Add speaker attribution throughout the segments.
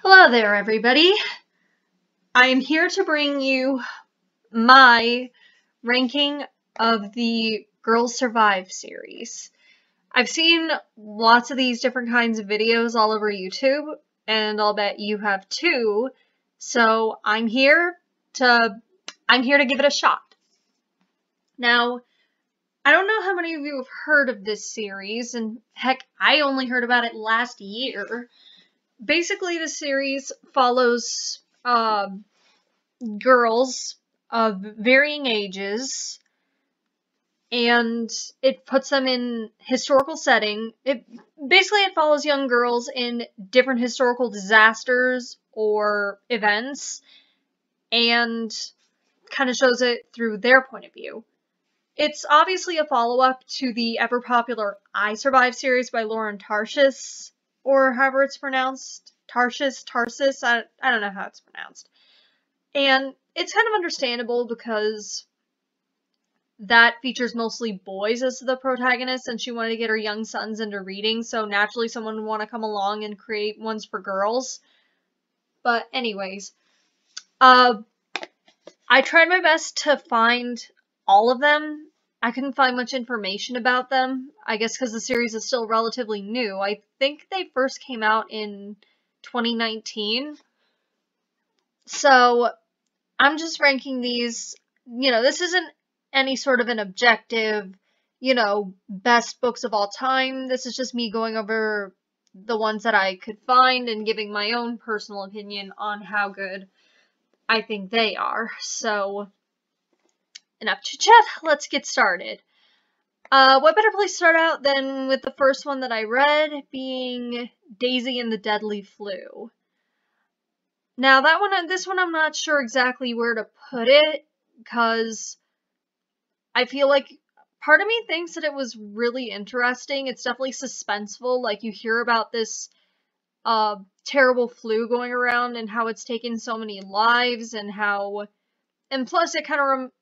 Speaker 1: Hello there, everybody. I am here to bring you my ranking of the Girls Survive series. I've seen lots of these different kinds of videos all over YouTube, and I'll bet you have too, so I'm here to give it a shot. Now, I don't know how many of you have heard of this series, and heck, I only heard about it last year. Basically, the series follows girls of varying ages, and it puts them in historical setting. It follows young girls in different historical disasters or events, and kind of shows it through their point of view. It's obviously a follow-up to the ever-popular I Survive series by Lauren Tarshis, or however it's pronounced. Tarshis? I don't know how it's pronounced. And it's kind of understandable because that features mostly boys as the protagonists, and she wanted to get her young sons into reading, so naturally someone would want to come along and create ones for girls. But anyways, I tried my best to find all of them. I couldn't find much information about them, I guess because the series is still relatively new. I think they first came out in 2019. So I'm just ranking these, this isn't any sort of an objective, best books of all time. This is just me going over the ones that I could find and giving my own personal opinion on how good I think they are. So, enough chit chat, let's get started. What better place to start out than with the first one that I read, being Daisy and the Deadly Flu. Now, this one I'm not sure exactly where to put it, because I feel like part of me thinks that it was really interesting. It's definitely suspenseful, like you hear about this terrible flu going around and how it's taken so many lives, and plus it kind of,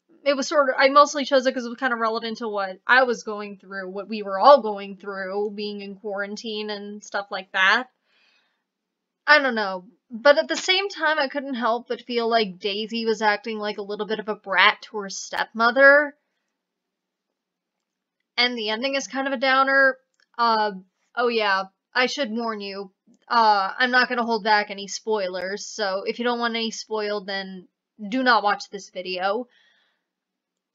Speaker 1: I mostly chose it because it was kind of relevant to what I was going through, what we were all going through, being in quarantine and stuff like that. I don't know. But at the same time, I couldn't help but feel like Daisy was acting like a little bit of a brat to her stepmother. And the ending is kind of a downer. Oh yeah, I should warn you. I'm not going to hold back any spoilers, so if you don't want any spoiled, then do not watch this video.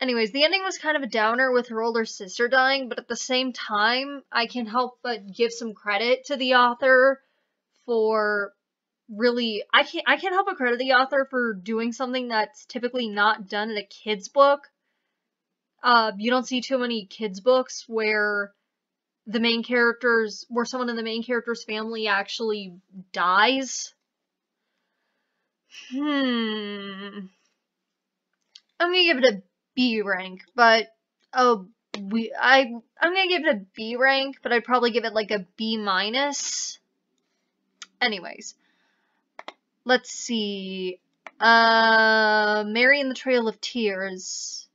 Speaker 1: Anyways, the ending was kind of a downer with her older sister dying, but at the same time, I can't help but give some credit to the author for I can't help but credit the author for doing something that's typically not done in a kid's book. You don't see too many kids books where someone in the main character's family actually dies. I'm gonna give it a B rank, but I'm gonna give it a B rank, but I'd probably give it like a B minus. Anyways, let's see. Mary and the Trail of Tears.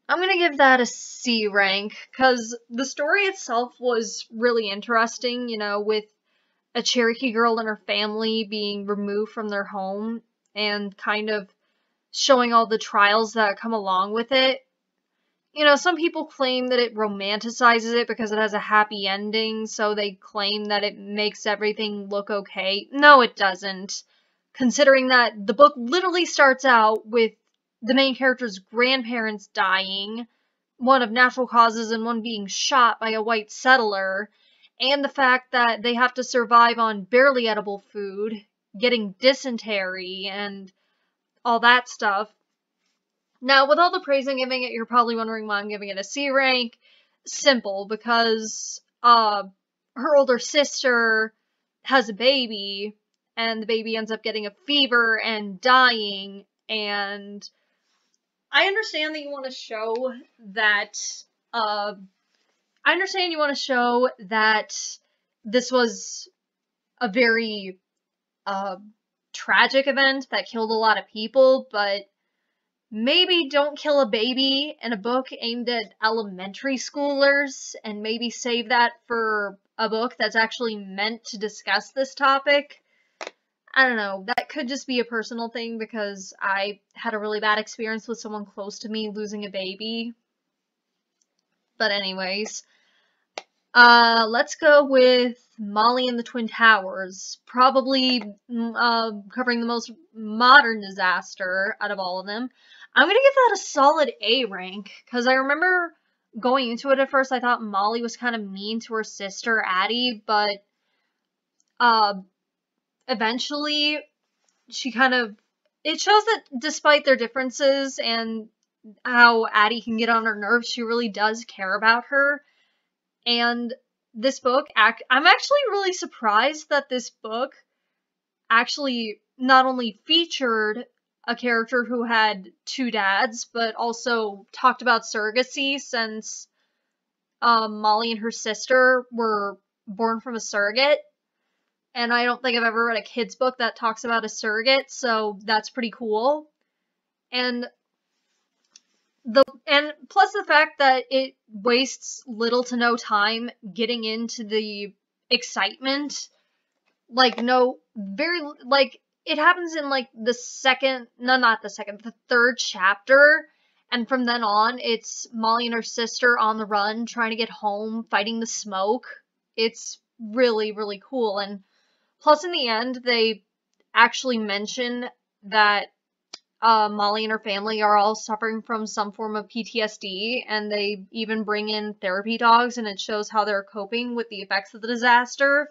Speaker 1: I'm gonna give that a C rank, because the story itself was really interesting, with a Cherokee girl and her family being removed from their home, and kind of showing all the trials that come along with it. Some people claim that it romanticizes it because it has a happy ending, so they claim that it makes everything look okay. No, it doesn't. Considering that the book literally starts out with the main character's grandparents dying, one of natural causes and one being shot by a white settler, and the fact that they have to survive on barely edible food, getting dysentery, and all that stuff. Now, with all the praise I'm giving it, you're probably wondering why I'm giving it a C rank. Simple, because her older sister has a baby, and the baby ends up getting a fever and dying, and I understand that you want to show that this was a very tragic event that killed a lot of people, but maybe don't kill a baby in a book aimed at elementary schoolers, and maybe save that for a book that's actually meant to discuss this topic. I don't know, that could just be a personal thing because I had a really bad experience with someone close to me losing a baby. But anyways, let's go with Molly and the Twin Towers. Probably covering the most modern disaster out of all of them. I'm gonna give that a solid A rank, because I remember going into it at first, I thought Molly was kind of mean to her sister, Addie, but eventually she kind of, it shows that despite their differences and how Addie can get on her nerves, she really does care about her. And this book, I'm actually really surprised that this book actually not only featured a character who had two dads, but also talked about surrogacy, since Molly and her sister were born from a surrogate. And I don't think I've ever read a kid's book that talks about a surrogate, so that's pretty cool. And plus the fact that it wastes little to no time getting into the excitement, like it happens in like the third chapter, and from then on it's Molly and her sister on the run trying to get home, fighting the smoke. It's really, really cool. And plus in the end they actually mention that Molly and her family are all suffering from some form of PTSD, and they even bring in therapy dogs, and it shows how they're coping with the effects of the disaster.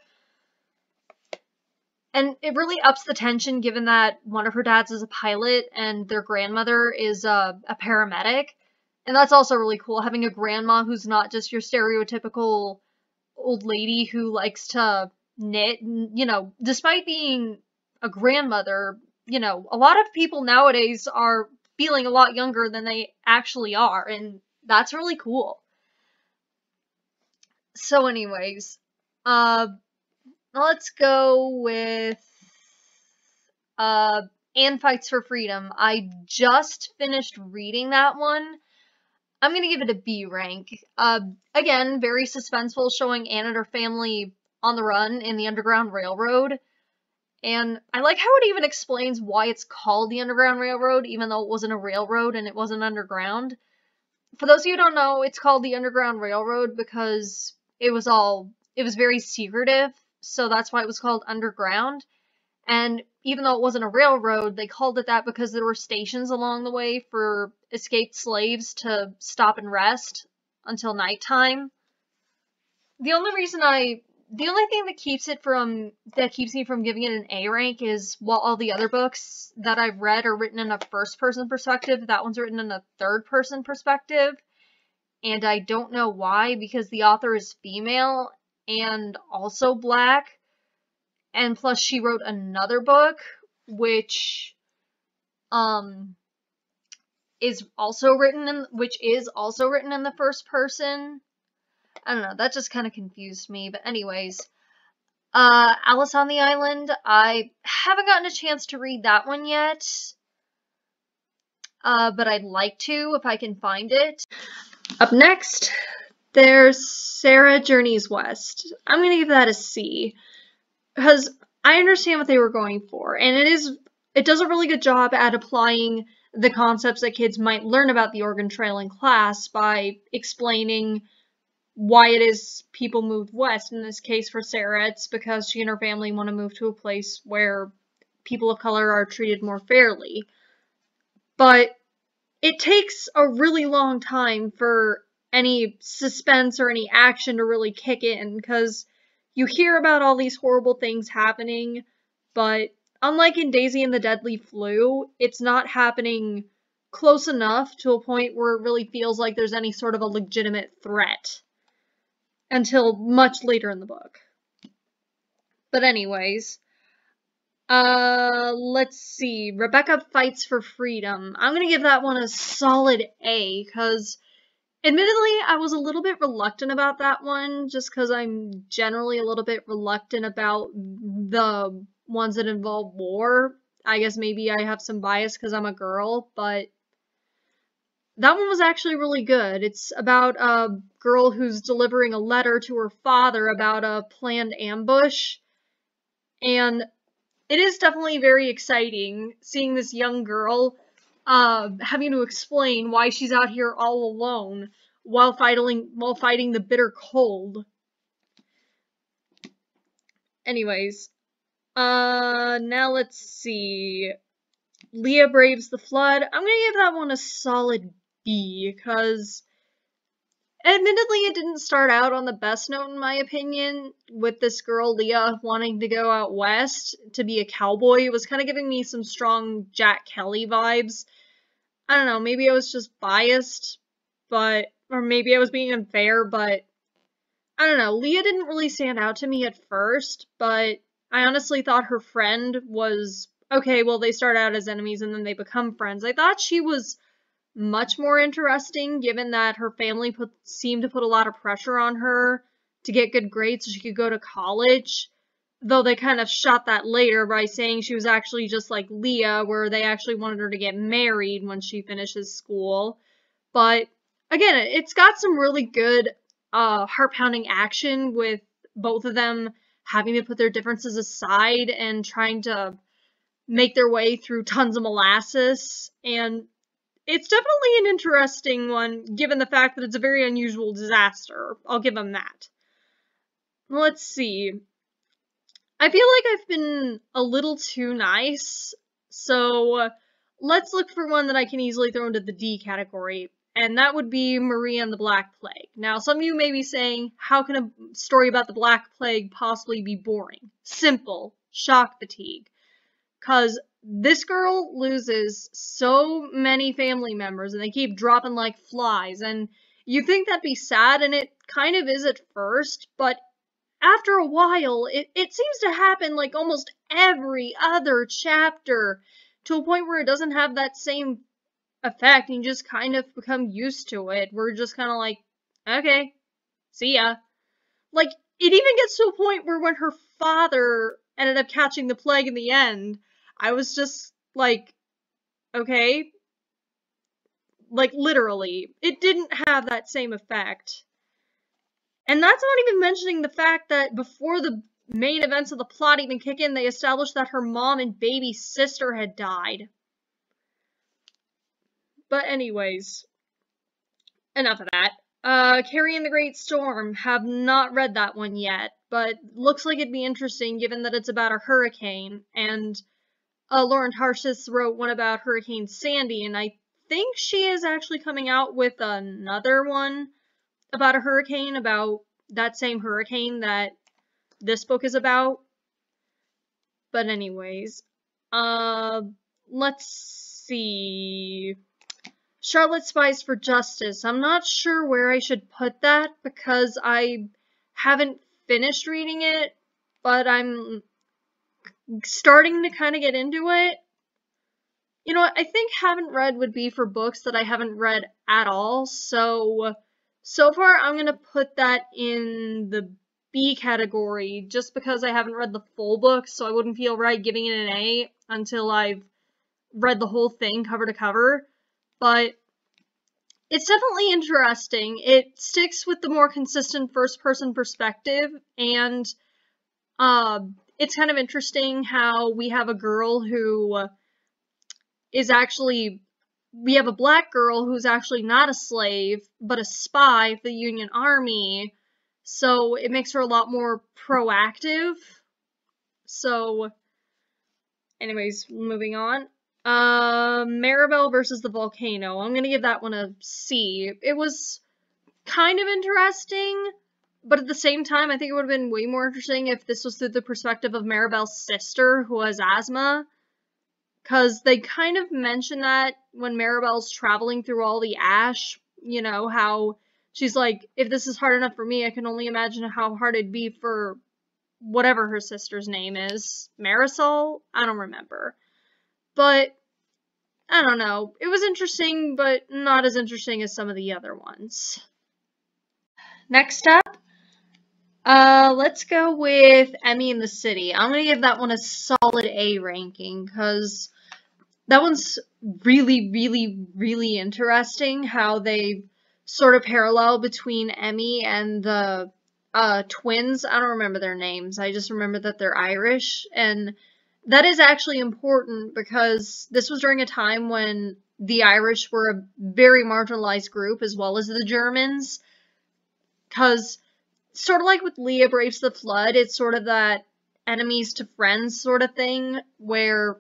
Speaker 1: And it really ups the tension, given that one of her dads is a pilot and their grandmother is a paramedic. And that's also really cool, having a grandma who's not just your stereotypical old lady who likes to knit. You know, despite being a grandmother, you know, a lot of people nowadays are feeling a lot younger than they actually are, and that's really cool. So anyways, let's go with Anne Fights for Freedom. I just finished reading that one. I'm gonna give it a B rank. Again, very suspenseful, showing Anne and her family on the run in the Underground Railroad. And I like how it even explains why it's called the Underground Railroad, even though it wasn't a railroad and it wasn't underground. For those of you who don't know, it's called the Underground Railroad because it was very secretive, so that's why it was called underground. And even though it wasn't a railroad, they called it that because there were stations along the way for escaped slaves to stop and rest until nighttime. The only thing that keeps me from giving it an A rank is, while all the other books that I've read are written in a first-person perspective, that one's written in a third-person perspective. And I don't know why, because the author is female and also black. And plus she wrote another book, which is also written in the first person. I don't know, that just kind of confused me. But anyways, Alice on the Island, I haven't gotten a chance to read that one yet. But I'd like to if I can find it. Up next, there's Sarah Journeys West. I'm gonna give that a C, because I understand what they were going for, and it does a really good job at applying the concepts that kids might learn about the Oregon Trail in class by explaining why it is people moved west. In this case, for Sarah, it's because she and her family want to move to a place where people of color are treated more fairly. But it takes a really long time for any suspense or any action to really kick in, because you hear about all these horrible things happening, but unlike in Daisy and the Deadly Flu, it's not happening close enough to a point where it really feels like there's any sort of a legitimate threat until much later in the book. But anyways, let's see. Rebecca Fights for Freedom. I'm gonna give that one a solid A, because admittedly, I was a little bit reluctant about that one, just because I'm generally a little bit reluctant about the ones that involve war. I guess maybe I have some bias because I'm a girl, but that one was actually really good. It's about a girl who's delivering a letter to her father about a planned ambush, and it is definitely very exciting seeing this young girl having to explain why she's out here all alone while fighting the bitter cold. Anyways, now let's see. Leah braves the flood. I'm gonna give that one a solid B, because admittedly it didn't start out on the best note in my opinion, with this girl Leah wanting to go out west to be a cowboy. It was kind of giving me some strong Jack Kelly vibes. I don't know, maybe I was just biased, or maybe I was being unfair, but I don't know. Leah didn't really stand out to me at first, but I honestly thought her friend was okay. Well, they start out as enemies and then they become friends. I thought she was much more interesting, given that her family seemed to put a lot of pressure on her to get good grades so she could go to college. Though they kind of shot that later by saying she was actually just like Leah, where they actually wanted her to get married when she finishes school. But again, it's got some really good heart-pounding action with both of them having to put their differences aside and trying to make their way through tons of molasses. And it's definitely an interesting one, given the fact that it's a very unusual disaster. I'll give them that. Let's see. I feel like I've been a little too nice, so let's look for one that I can easily throw into the D category, and that would be Maria and the Black Plague. Now, some of you may be saying, how can a story about the Black Plague possibly be boring? Simple. Shock fatigue. Because this girl loses so many family members, and they keep dropping like flies, and you think that'd be sad, and it kind of is at first, but after a while, it seems to happen like almost every other chapter, to a point where it doesn't have that same effect, and you just kind of become used to it. We're just kind of like, okay, see ya. Like, it even gets to a point where when her father ended up catching the plague in the end, I was just like, okay. Like, literally, it didn't have that same effect. And that's not even mentioning the fact that before the main events of the plot even kick in, they established that her mom and baby sister had died. But anyways, enough of that. Carrie and the Great Storm, have not read that one yet, but looks like it'd be interesting given that it's about a hurricane, and Lauren Tarsis wrote one about Hurricane Sandy, and I think she is actually coming out with another one about a hurricane, about that same hurricane that this book is about. But anyways, let's see. Charlotte Spies for Justice. I'm not sure where I should put that because I haven't finished reading it, but I'm starting to kind of get into it. You know what? I think haven't read would be for books that I haven't read at all, so far I'm gonna put that in the B category just because I haven't read the full book, so I wouldn't feel right giving it an A until I've read the whole thing cover to cover. But it's definitely interesting. It sticks with the more consistent first-person perspective, and it's kind of interesting how we have a girl who we have a black girl who's actually not a slave, but a spy for the Union Army, so it makes her a lot more proactive. So, anyways, moving on. Maribel versus the Volcano. I'm gonna give that one a C. It was kind of interesting, but at the same time, I think it would have been way more interesting if this was through the perspective of Maribel's sister, who has asthma. Because they kind of mention that when Maribel's traveling through all the ash, you know, how she's like, if this is hard enough for me, I can only imagine how hard it'd be for whatever her sister's name is. Marisol? I don't remember. But, I don't know. It was interesting, but not as interesting as some of the other ones. Next up, let's go with Emmy in the City. I'm gonna give that one a solid A ranking, because that one's really, really, really interesting how they sort of parallel between Emmy and the twins. I don't remember their names. I just remember that they're Irish, and that is actually important because this was during a time when the Irish were a very marginalized group as well as the Germans. Because, sort of like with Leah Braves the Flood, it's sort of that enemies to friends sort of thing where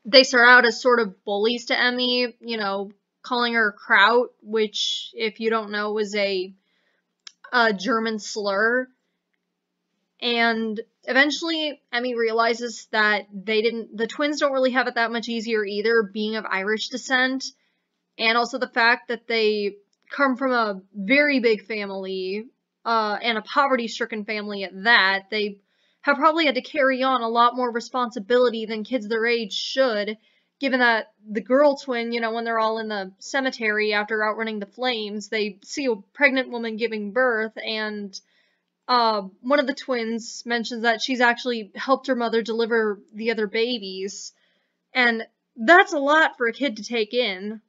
Speaker 1: they start out as sort of bullies to Emmy, you know, calling her Kraut, which, if you don't know, is a German slur. And eventually, Emmy realizes that the twins don't really have it that much easier either, being of Irish descent, and also the fact that they come from a very big family, and a poverty-stricken family at that. They have probably had to carry on a lot more responsibility than kids their age should, given that the girl twin, you know, when they're all in the cemetery after outrunning the flames, they see a pregnant woman giving birth, and one of the twins mentions that she's actually helped her mother deliver the other babies, and that's a lot for a kid to take in.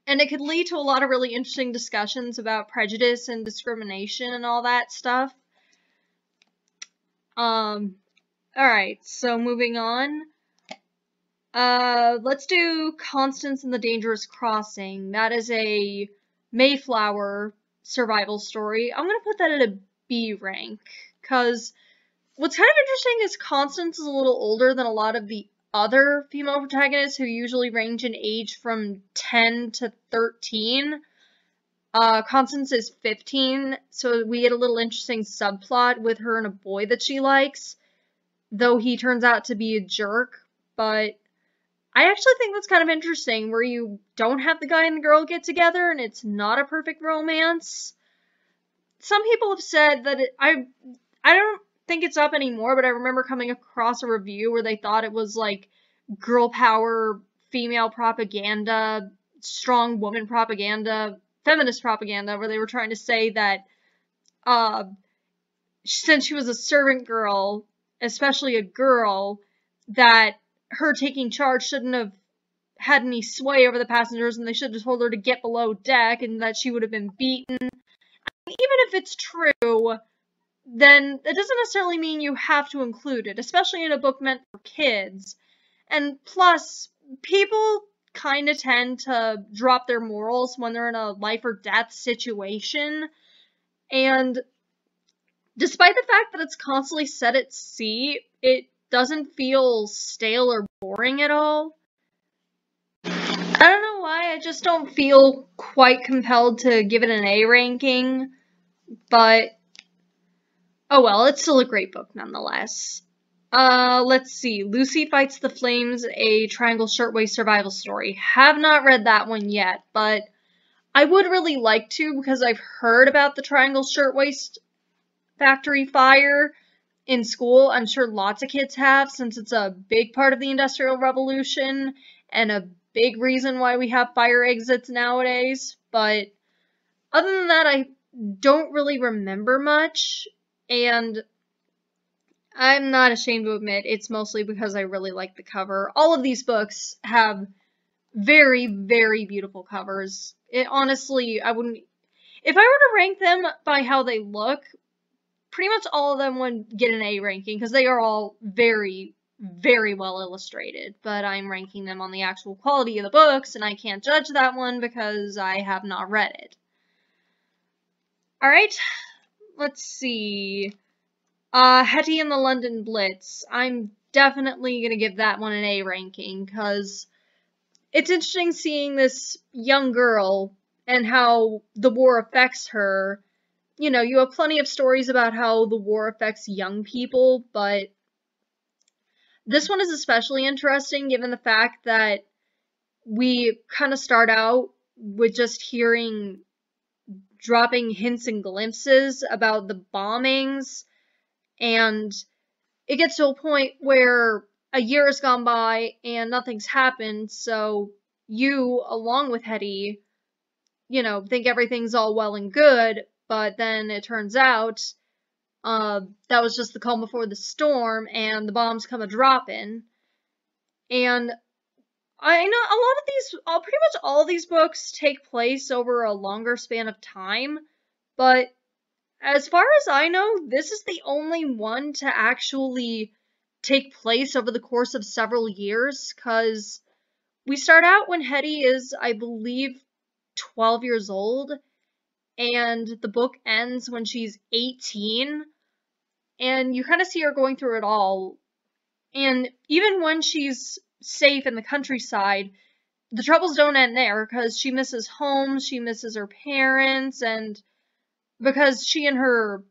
Speaker 1: And it could lead to a lot of really interesting discussions about prejudice and discrimination and all that stuff. Alright, so moving on. Let's do Constance and the Dangerous Crossing. That is a Mayflower survival story. I'm gonna put that at a B rank, because what's kind of interesting is Constance is a little older than a lot of the other female protagonists who usually range in age from 10 to 13. Constance is 15, so we get a little interesting subplot with her and a boy that she likes, though he turns out to be a jerk. But I actually think that's kind of interesting, where you don't have the guy and the girl get together and it's not a perfect romance. Some people have said that I don't think it's up anymore, but I remember coming across a review where they thought it was like girl power, female propaganda, strong woman propaganda, feminist propaganda, where they were trying to say that since she was a servant girl, especially a girl, that her taking charge shouldn't have had any sway over the passengers, and they should have told her to get below deck, and that she would have been beaten. I mean, even if it's true, then it doesn't necessarily mean you have to include it, especially in a book meant for kids. And plus, people kind of tend to drop their morals when they're in a life or death situation. And despite the fact that it's constantly set at sea, it doesn't feel stale or boring at all. I don't know why, I just don't feel quite compelled to give it an A ranking, but oh well, it's still a great book nonetheless. Let's see. Lucy Fights the Flames, a Triangle Shirtwaist survival story. Have not read that one yet, but I would really like to, because I've heard about the Triangle Shirtwaist factory fire in school. I'm sure lots of kids have, since it's a big part of the Industrial Revolution and a big reason why we have fire exits nowadays. But other than that, I don't really remember much, and I'm not ashamed to admit it's mostly because I really like the cover. All of these books have very, very beautiful covers. Honestly, I wouldn't... If I were to rank them by how they look, pretty much all of them would get an A ranking, because they are all very, very well illustrated. But I'm ranking them on the actual quality of the books, and I can't judge that one because I have not read it. Alright, let's see... Hetty and the London Blitz. I'm definitely gonna give that one an A ranking, because it's interesting seeing this young girl and how the war affects her. You know, you have plenty of stories about how the war affects young people, but this one is especially interesting given the fact that we kind of start out with just dropping hints and glimpses about the bombings, and it gets to a point where a year has gone by and nothing's happened, so you, along with Hetty, you know, think everything's all well and good, but then it turns out that was just the calm before the storm, and the bombs come a-dropping. And I know a lot of these, pretty much all these books take place over a longer span of time, but as far as I know, this is the only one to actually take place over the course of several years, because we start out when Hetty is, I believe, 12 years old, and the book ends when she's 18, and you kind of see her going through it all. And even when she's safe in the countryside, the troubles don't end there, because she misses home, she misses her parents, and because she and her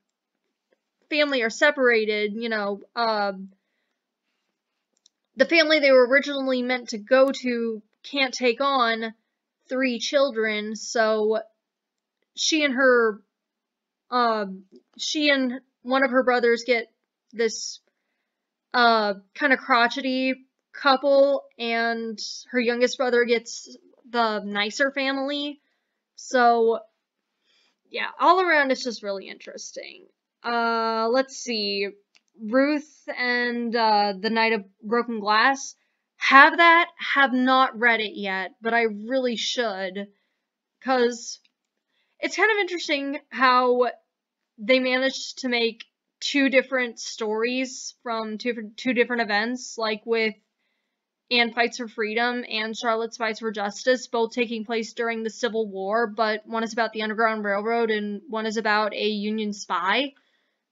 Speaker 1: family are separated, the family they were originally meant to go to can't take on 3 children, so she and one of her brothers get this kind of crotchety couple, and her youngest brother gets the nicer family. So yeah, all around it's just really interesting. Let's see. Ruth and the Night of Broken Glass. Have not read it yet, but I really should, because it's kind of interesting how they managed to make 2 different stories from two different events, like with Anne Fights for Freedom and Charlotte's Fights for Justice, both taking place during the Civil War, but one is about the Underground Railroad and one is about a Union spy.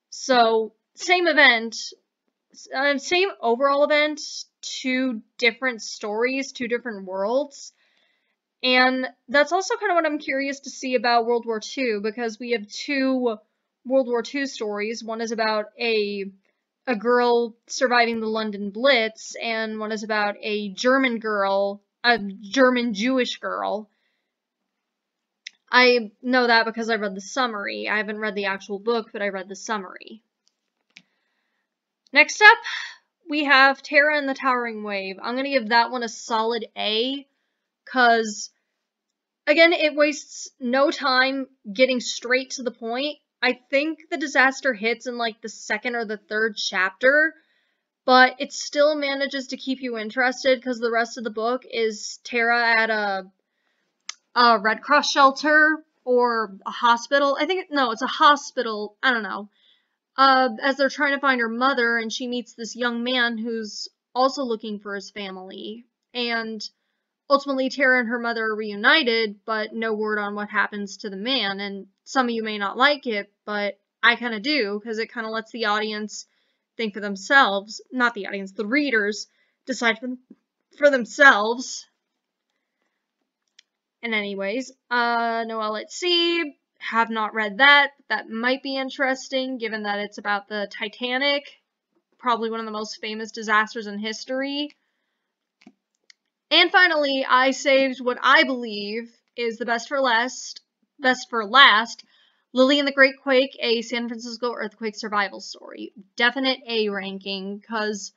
Speaker 1: So, same event, same overall event, 2 different stories, 2 different worlds. And that's also kind of what I'm curious to see about World War II, because we have 2 World War II stories. One is about a girl surviving the London Blitz, and one is about a German girl, a German Jewish girl. I know that because I read the summary. I haven't read the actual book, but I read the summary. Next up, we have Terra and the Towering Wave. I'm going to give that one a solid A, because, again, it wastes no time getting straight to the point. I think the disaster hits in, like, the 2nd or the 3rd chapter, but it still manages to keep you interested, because the rest of the book is Terra at a Red Cross shelter, or a hospital. It's a hospital, I don't know, as they're trying to find her mother, and she meets this young man who's also looking for his family, and ultimately Terra and her mother are reunited, but no word on what happens to the man. And some of you may not like it, but I kind of do, because it kind of lets the audience think for themselves. Not the audience, the readers decide for themselves. And anyways, Noelle at Sea, have not read that. That might be interesting, given that it's about the Titanic, probably one of the most famous disasters in history. And finally, I saved what I believe is the best for last, Lily and the Great Quake, a San Francisco earthquake survival story. Definite A ranking, because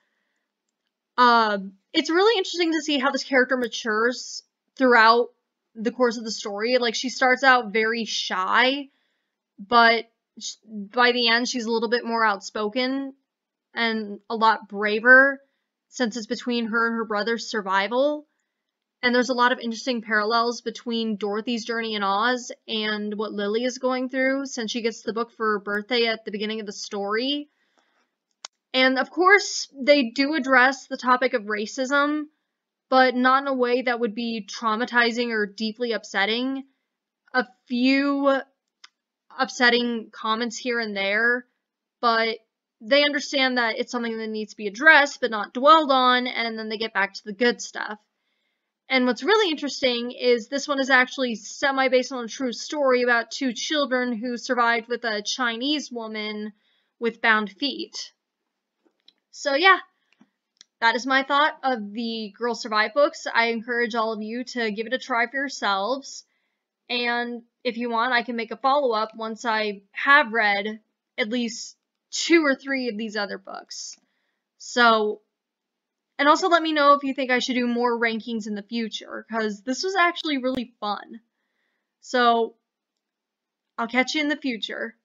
Speaker 1: it's really interesting to see how this character matures throughout the course of the story. Like, she starts out very shy, but by the end she's a little bit more outspoken and a lot braver, since it's between her and her brother's survival. And there's a lot of interesting parallels between Dorothy's journey in Oz and what Lily is going through, since she gets the book for her birthday at the beginning of the story. And of course, they do address the topic of racism, but not in a way that would be traumatizing or deeply upsetting. A few upsetting comments here and there, but they understand that it's something that needs to be addressed, but not dwelled on, and then they get back to the good stuff. And what's really interesting is this one is actually semi-based on a true story about 2 children who survived with a Chinese woman with bound feet. So yeah, that is my thought of the Girls Survive books. I encourage all of you to give it a try for yourselves. And if you want, I can make a follow-up once I have read at least 2 or 3 of these other books. So, and also let me know if you think I should do more rankings in the future, because this was actually really fun. So, I'll catch you in the future.